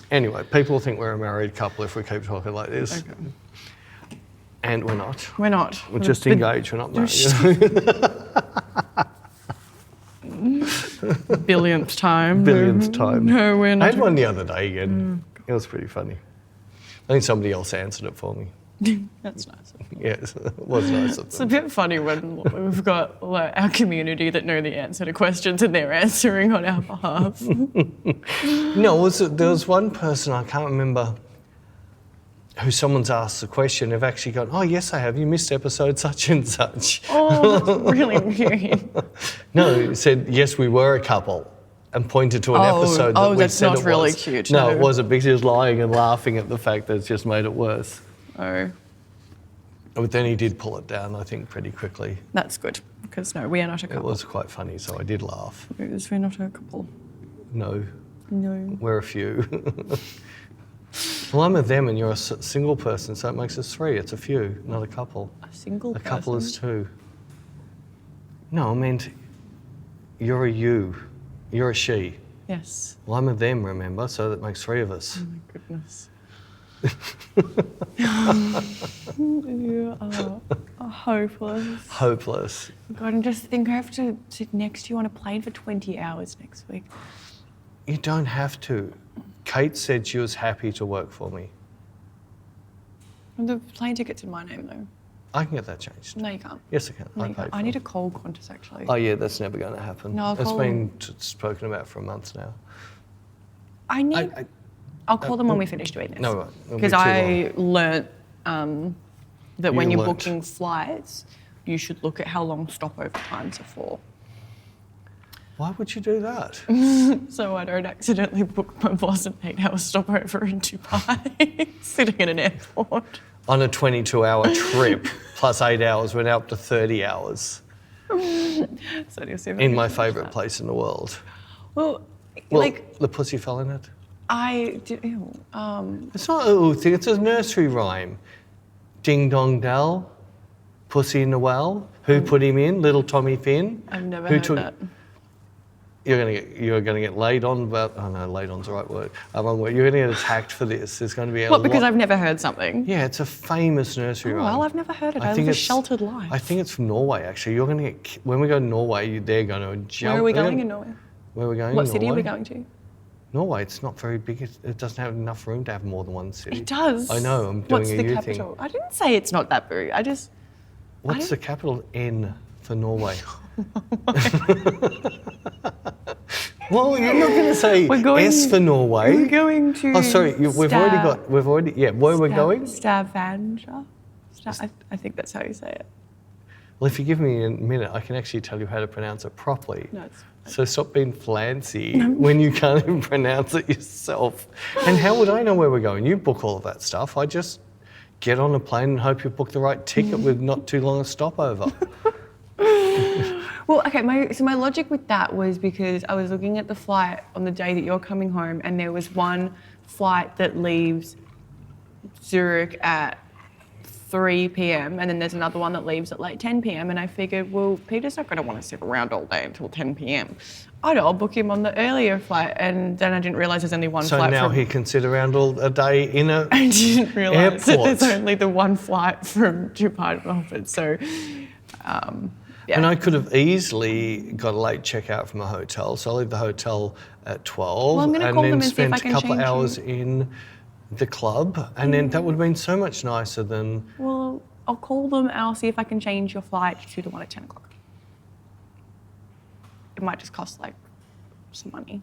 Anyway, people think we're a married couple if we keep talking like this. Okay. And we're not. We're not. We're just engaged, we're not married. Billionth time. Billionth time. No, we're not. I had one the other day again. It was pretty funny. I think somebody else answered it for me. That's nice. Yes, it was nice of It's a them. bit funny when we've got like, our community that know the answer to questions and they're answering on our behalf. No, there was one person, I can't remember, who someone's asked the question, they've actually gone, oh, yes, I have. You missed episode such and such. Oh, that's really weird. No, it said, yes, we were a couple, and pointed to an episode that we that's said not it really was. cute, No, no. it wasn't, because he was lying and laughing at the fact that it's just made it worse. Oh, But then he did pull it down, I think, pretty quickly. that's good. Because no, we are not a It couple. was quite funny, so I did laugh. Because we're not a couple. No, No. we're a few. Well, I'm a them and you're a single person, so it makes us 3. It's a few, not a couple. A single A person. couple is 2. No, I meant you're a you. You're a she. Yes. Well, I'm a them, remember, so that makes 3 of us. Oh my goodness. You are hopeless. Hopeless. God, and just think I have to sit next to you on a plane for 20 hours next week. You don't have to. Kate said she was happy to work for me. And the plane ticket's in my name though. I can get that changed. No, you can't. Yes, I can. No, I you paid can't. for I need it. to call Qantas actually. Oh, yeah, that's never going to happen. No, I'll It's call been spoken about for a month now. I need. I'll call them when we finish doing this. No, right. It'll be Because too I learnt that when You you're learnt. booking flights, you should look at how long stopover times are for. Why would you do that? So I don't accidentally book my boss an 8-hour stopover in Dubai, sitting in an airport. On a 22-hour trip, plus 8 hours, went up to 30 hours So you'll see if I in can my finish favourite that. place in the world. Well, Well, like the pussy fell in it. I do. It's not a ooh thing, it's a nursery rhyme. Ding dong dell, pussy in the well. Who put him in? Little Tommy Finn. I've never Who heard took- that. You're gonna get laid on about. Oh no, laid on's the right word. Wrong word. You're gonna get attacked for this. There's going to be a What? Because lot. I've never heard something. Yeah, it's a famous nursery Oh, rhyme. well, I've never heard it. I I think live a it's- sheltered life. I think it's from Norway actually. You're gonna get when we go to Norway. They're going to jump. Where are we they're going gonna- in Norway? Where are we going? What in city are we Norway? going to? Norway. It's not very big. It doesn't have enough room to have more than one city. It does. I know. I'm doing What's a the you capital? thing. I didn't say it's not that big. I just. What's the capital? N for Norway. Well, you're not going to say We're going- S for Norway. We're going to. Oh, sorry. We've already. Yeah, where we're going? Stavanger. I think that's how you say it. Well, if you give me a minute, I can actually tell you how to pronounce it properly. No, it's. So stop being flancy when you can't even pronounce it yourself. And how would I know where we're going? You book all of that stuff. I just get on a plane and hope you book the right ticket with not too long a stopover. Well, okay, my logic with that was because I was looking at the flight on the day that you're coming home, and there was one flight that leaves Zurich at 3 p.m. and then there's another one that leaves at like 10 p.m. and I figured, well, Peter's not going to want to sit around all day until 10 p.m. I'll book him on the earlier flight, and then I didn't realise there's only one So flight now from... he can sit around all a day in a I didn't realise that airport. there's only the one flight from Dubai to Melbourne, so... yeah. And I could have easily got a late checkout from a hotel, so I'll leave the hotel at 12 Well, I'm gonna and call then them and see if spend I a can couple of change hours in the club, and then that would have been so much nicer than... Well, I'll call them and I'll see if I can change your flight to the one at 10 o'clock. It might just cost like some money.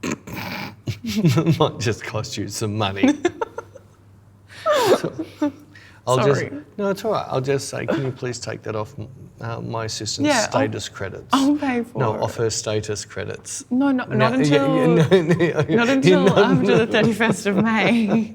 It might just cost you some money. Sorry. No, it's all right. I'll just say, can you please take that off my assistant's Yeah, status credits? I'll pay for No, it. off her status credits. No, not No, until not until after the 31st of May.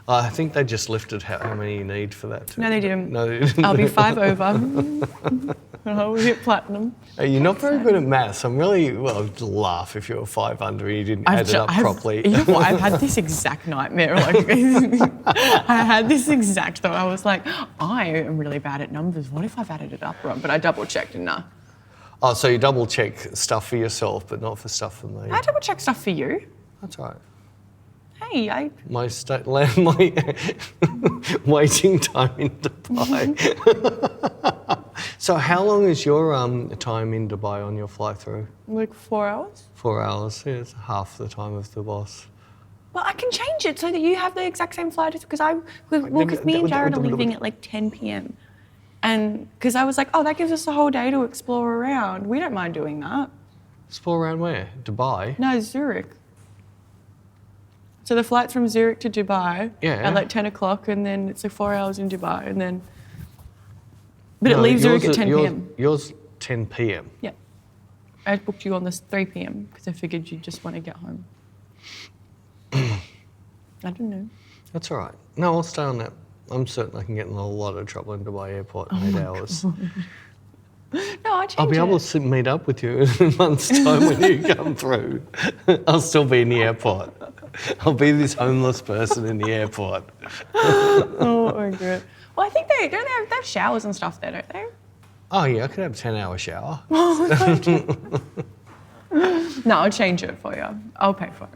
I think they just lifted how many you need for that. No, they didn't. No, they didn't. I'll be 5 over. And I'll hit platinum. Hey, you're not very good at maths. I'm really, well, I'd laugh if you were 5 under and you didn't add it up properly. You know what? I've had this exact nightmare. Like, I had this exact thought. I was like, I am really bad at numbers. What if I've added it up wrong? But I double checked and nah. Oh, so you double check stuff for yourself, but not for stuff for me. I double check stuff for you. That's all right. Hey, My waiting time in Dubai. So how long is your time in Dubai on your fly through? like 4 hours. 4 hours. Yeah, it's half the time of the boss. Well, I can change it so that you have the exact same flight as because me and Jared are leaving at like 10 p.m. And because I was like, oh, that gives us a whole day to explore around. We don't mind doing that. Explore around where? Dubai? No, Zurich. So the flight's from Zurich to Dubai at like 10 o'clock, and then it's like 4 hours in Dubai, and then. But it leaves Zurich at 10 p.m. Yours 10 p.m. Yeah. I booked you on this 3 p.m. because I figured you'd just want to get home. I don't know. That's all right. No, I'll stay on that. I'm certain I can get in a lot of trouble in Dubai Airport in 8 hours. No, I'll be able to meet up with you in a month's time when you come through. I'll still be in the airport. I'll be this homeless person in the airport. Oh my God. Well, I think they have showers and stuff there, don't they? Oh yeah, I could have a 10-hour shower. No, I'll change it for you. I'll pay for it.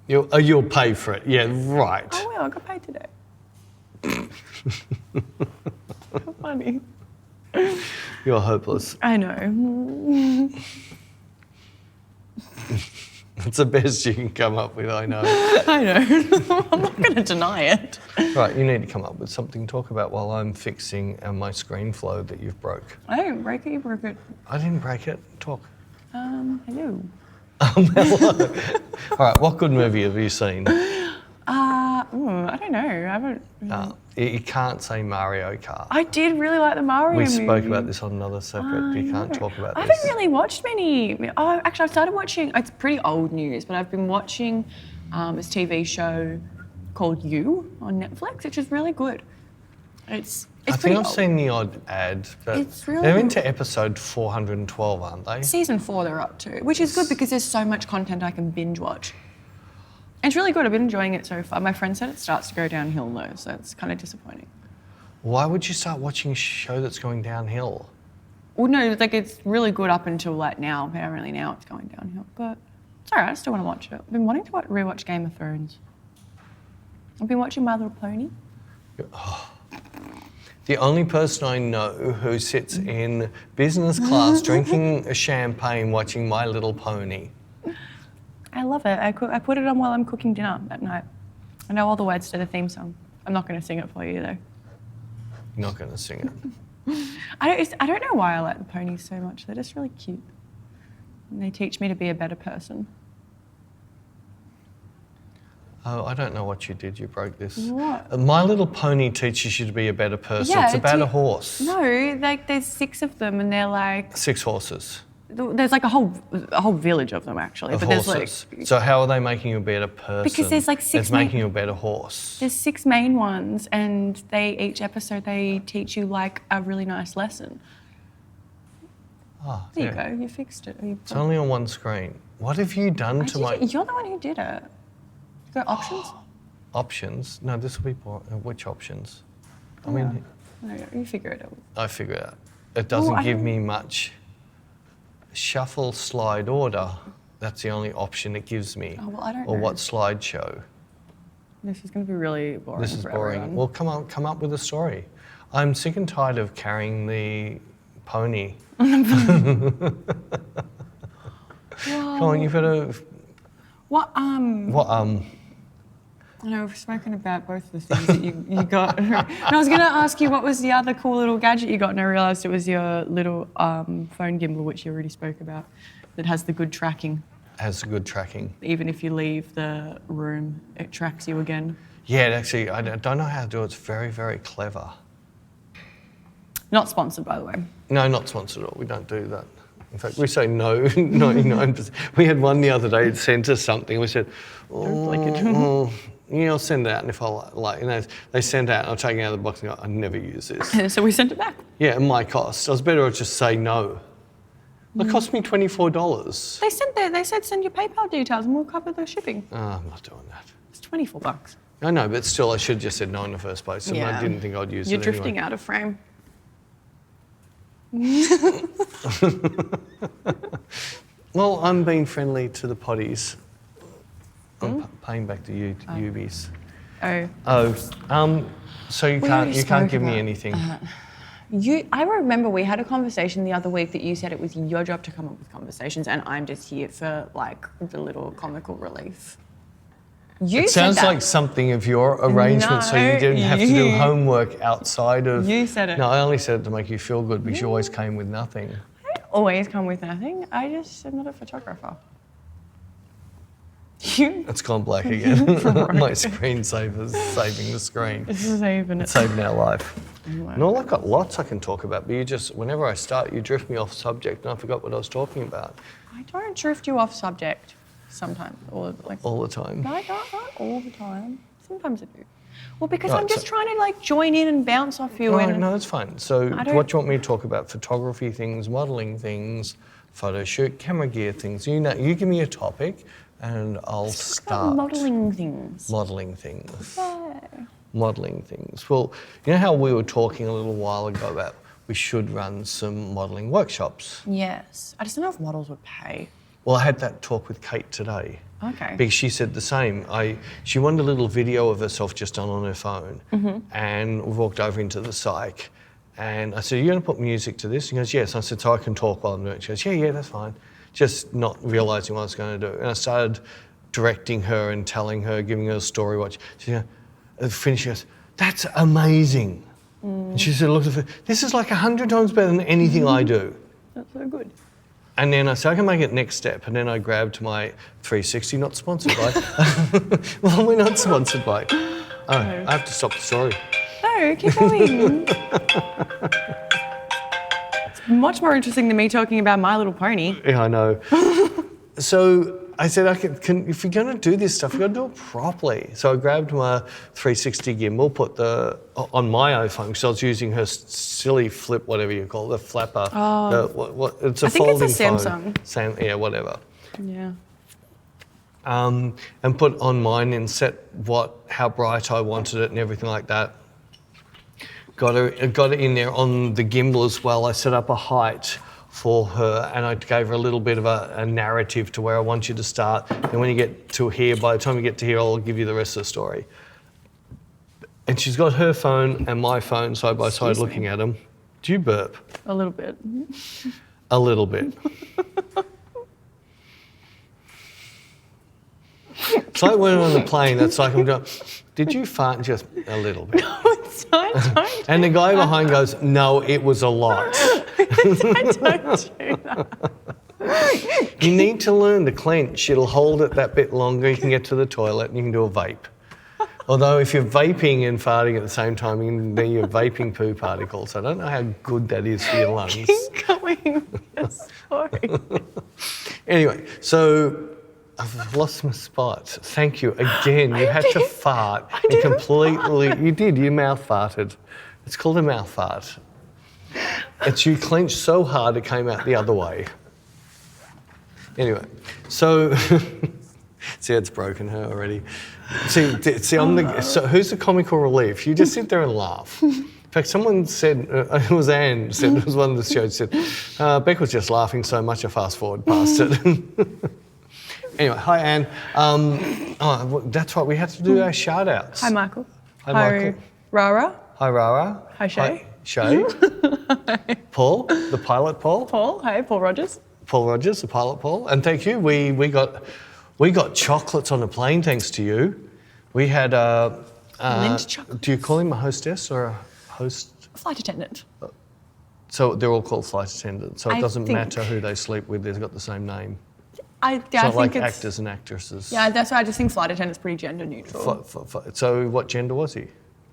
You'll pay for it. Yeah, right. Oh well, I got paid today. How funny. You're hopeless. I know. It's the best you can come up with, I know. I know. I'm not going to deny it. Right, you need to come up with something to talk about while I'm fixing my screen flow that you've broke. I didn't break it, you broke it. I didn't break it. Talk. Hello. Hello. All right, what good movie have you seen? I don't know. I haven't. You can't say Mario Kart. I did really like the Mario movie. We spoke about this on another separate. You can't talk about this. I haven't really watched many. Oh, actually, I started watching. It's pretty old news, but I've been watching this TV show called You on Netflix, which is really good. It's I think I've seen the odd ad, but it's really they're into episode 412, aren't they? Season 4 they're up to, which is good because there's so much content I can binge watch. It's really good. I've been enjoying it so far. My friend said it starts to go downhill though, so it's kind of disappointing. Why would you start watching a show that's going downhill? Well, no, like it's really good up until like now. Apparently now it's going downhill, but it's alright. I still want to watch it. I've been wanting to rewatch Game of Thrones. I've been watching My Little Pony. Oh. The only person I know who sits in business class drinking a champagne watching My Little Pony. I love it. I put it on while I'm cooking dinner at night. I know all the words to the theme song. I'm not going to sing it for you though. You're not going to sing it. I don't know why I like the ponies so much. They're just really cute. And they teach me to be a better person. Oh, I don't know what you did. You broke this. What? My Little Pony teaches you to be a better person. Yeah, it's about a horse. No, like there's 6 of them and they're like... 6 horses. There's like a whole village of them actually. Of but horses. There's like... So how are they making you a better person? Because there's like 6... It's making you a better horse. There's 6 main ones and each episode they teach you like a really nice lesson. Oh, there you go, you fixed it. It's only on one screen. What have you done to my... You're the one who did it. You got options? Options? No, this will be boring. Which options? I No, mean... No, you figure it out. I figure it out. It doesn't give me much. Shuffle slide order. That's the only option it gives me. Oh, well, I don't or know. what slideshow? This is going to be really boring. This is for boring. everyone. Well, come up with a story. I'm sick and tired of carrying the pony. Come on, you've got to. What What I know we've spoken about both the things that you got. And I was going to ask you what was the other cool little gadget you got, and I realised it was your little phone gimbal, which you already spoke about, that has the good tracking. Has good tracking. Even if you leave the room, it tracks you again. Yeah, it actually, I don't know how to do it. It's very, very clever. Not sponsored, by the way. No, not sponsored at all. We don't do that. In fact, we say no 99%. We had one the other day that sent us something. We said, Don't like it. I'll send it out, and if I like, they sent it out, and I'll take it out of the box and go, I never use this. So we sent it back. Yeah, at my cost. I was better off just say no. It cost me $24. They said send your PayPal details and we'll cover the shipping. Oh, I'm not doing that. It's $24. I know, but still, I should have just said no in the first place. And I didn't think I'd use You're it drifting anyway. out of frame. Well, I'm being friendly to the potties. I'm paying back to you, Ubies. So you can't give me anything. I remember we had a conversation the other week that you said it was your job to come up with conversations and I'm just here for like the little comical relief. You It said sounds that. like something of your arrangement, so you didn't have to do homework outside of... You said it. No, I only said it to make you feel good because you always came with nothing. I always come with nothing. I just am not a photographer. You. It's gone black again. My screensaver's saving the screen. This is even. It's saving our life. No, I've got lots I can talk about, but you just, whenever I start, you drift me off subject and I forgot what I was talking about. I don't drift you off subject sometimes. Or like, All the time. No, not all the time. Sometimes I do. Well, because Right, I'm just so- trying to like join in and bounce off you. No, that's fine. So I what don't- do you want me to talk about? Photography things, modelling things, photo shoot, camera gear things. You know, you give me a topic and I'll start. Modelling things. Modelling things. Yeah. Modelling things. Well, you know how we were talking a little while ago about we should run some modelling workshops? Yes. I just don't know if models would pay. Well, I had that talk with Kate today. Okay. Because she said the same. She wanted a little video of herself just done on her phone, and we walked over into the psych, and I said, "Are you going to put music to this?" She goes, "Yes." I said, "So I can talk while I'm doing it." She goes, "Yeah, that's fine." Just not realising what I was going to do, and I started directing her and telling her, giving her a story. She finished. She goes, "That's amazing." And she said, "Look, this is like 100 times better than anything I do." That's so good. And then I said, I can make it next step. And then I grabbed my 360, not sponsored by. Well, we're not sponsored by. Oh, I have to stop the story. No, keep going. It's much more interesting than me talking about My Little Pony. Yeah, I know. So I said, if you're going to do this stuff, you've got to do it properly. So I grabbed my 360 gimbal, put on my iPhone, because I was using her silly flip, whatever you call it, the flapper. Oh. It's a I think folding it's a Samsung. phone. Yeah, whatever. Yeah. And put on mine and set how bright I wanted it and everything like that. Got it in there on the gimbal as well. I set up a height for her, and I gave her a little bit of a narrative to where I want you to start. And when you get to here, by the time you get to here, I'll give you the rest of the story. And she's got her phone and my phone side by side looking at them. Do you burp? A little bit. A little bit. It's like when I'm on the plane, that's like I'm going, did you fart? Just a little bit. Don't. And the guy behind goes, no, it was a lot. Don't do that. You need to learn to clench. It'll hold it that bit longer. You can get to the toilet and you can do a vape. Although if you're vaping and farting at the same time, then you're vaping poo particles. I don't know how good that is for your lungs. Keep going. Sorry. Anyway, so I've lost my spot. Thank you again. You had to fart and completely. You did. You mouth farted. It's called a mouth fart. You clenched so hard it came out the other way. Anyway, so see, it's broken her already. See, so who's the comical relief? You just sit there and laugh. In fact, someone said, it was Anne, said, it was one of the shows, said, Bec was just laughing so much I fast forward past it. Anyway, hi Anne. That's right, we had to do our shout outs. Hi, Michael. Hi, Michael. Rara. Hi, Rara. Hi, Shay. Shay. Paul, the pilot Paul. Paul. Hi, Paul Rogers. Paul Rogers, the pilot Paul. And thank you. We got chocolates on the plane thanks to you. We had Mint chocolate. do you call him a hostess or a host? Flight attendant. So they're all called flight attendants. So it I doesn't think- matter who they sleep with, they've got the same name. I It's not think like it's actors and actresses. Yeah, that's why I just think flight attendant's pretty gender neutral. So what gender was he?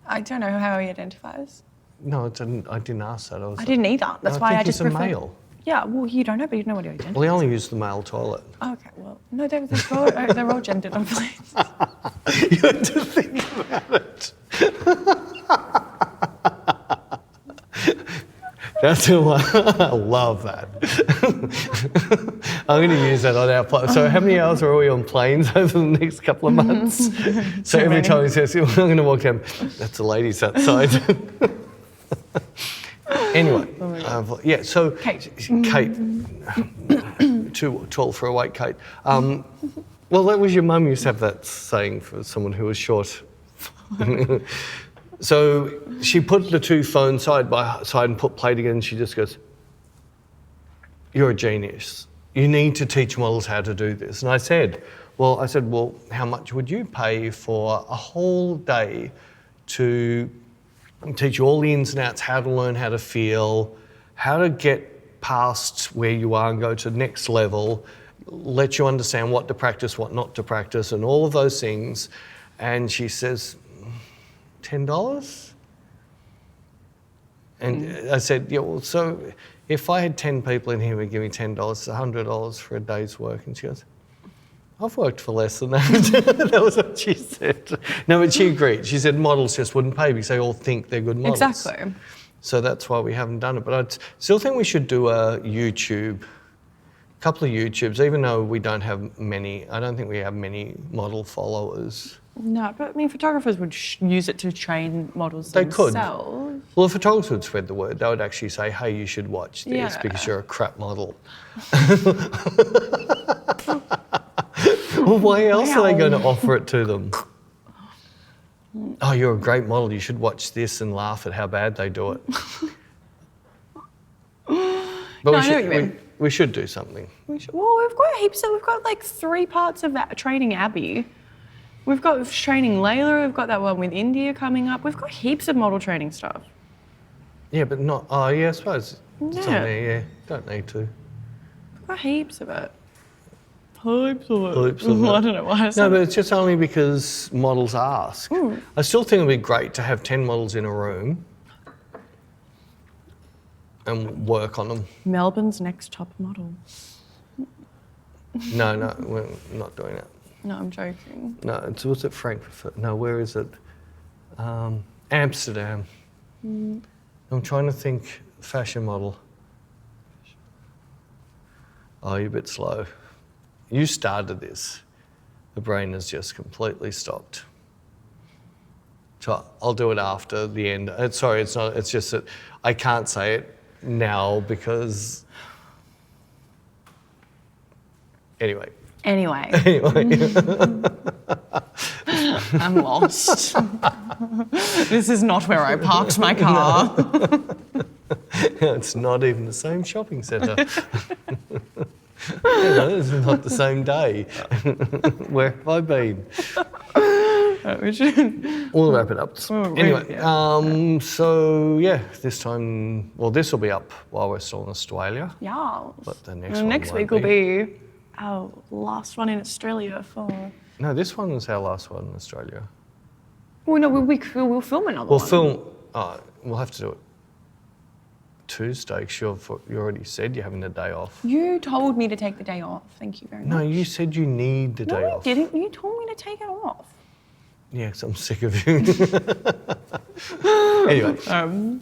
I don't know how he identifies. No, I didn't ask that. I didn't either. That's why I think just he's a prefer. male. Yeah, well, you don't know, but you know what he identifies. Well, he only used the male toilet. Okay, well, no, they're all gendered on planes. You had to think about it. That's I love that. I'm going to use that on our plane. So how many hours are we on planes over the next couple of months? So every many. time he says, I'm going to walk down, that's the ladies outside. Anyway, yeah, so Kate. too tall for a weight, Kate. Well, that was your mum used to have that saying for someone who was short. So she put the two phones side by side and put play together and she just goes, you're a genius. you need to teach models how to do this. And I said, well, how much would you pay for a whole day to teach you all the ins and outs, how to learn how to feel, how to get past where you are and go to the next level, let you understand what to practice, what not to practice, and all of those things. And she says, $10? And I said, yeah, well, so if I had 10 people in here who would give me $10, it's $100 for a day's work. And she goes, I've worked for less than that. That was what she said. No, but she agreed. She said models just wouldn't pay because they all think they're good models. Exactly. So that's why we haven't done it. But I still think we should do a couple of YouTubes, even though we don't have many. I don't think we have many model followers. No, but I mean, photographers would use it to train models They themselves. could. Well, the photographers would spread the word. They would actually say, hey, you should watch this because you're a crap model. Well, why else are they going to offer it to them? Oh, you're a great model. You should watch this and laugh at how bad they do it. But I know what you mean. We should do something. Well, we've got heaps of, we've got like 3 parts of that training Abby. We've got training Layla, we've got that one with India coming up. We've got heaps of model training stuff. Yeah, but not, I suppose it's on Yeah. there, yeah. Don't need to. We've got heaps of it. Heaps of it. Heaps of I it. don't know why I No, said but it's just only because models ask. I still think it would be great to have 10 models in a room and work on them. Melbourne's next top model. No, we're not doing that. No, I'm joking. No, was it Frankfurt? No, where is it? Amsterdam. I'm trying to think fashion model. Oh, you're a bit slow. You started this. The brain has just completely stopped. So I'll do it after the end. Sorry, it's not. It's just that I can't say it now because. Anyway. Anyway, I'm lost. This is not where I parked my car. It's not even the same shopping centre. This is not the same day. Where have I been? We should. We'll wrap it up. Anyway, this time, this will be up while we're still in Australia. Yeah. But the Next next week will be our last one in Australia for. No, this one is our last one in Australia. Well, no, we'll film another one. We'll have to do it Tuesday. You already said you're having the day off. You told me to take the day off. Thank you very much. No, you said you need the day off. No, I didn't. You told me to take it off. Yeah, 'cause I'm sick of you. Anyway.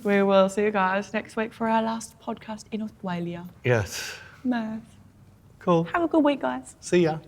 We will see you guys next week for our last podcast in Australia. Yes. Nice. Cool. Have a good week, guys. See ya.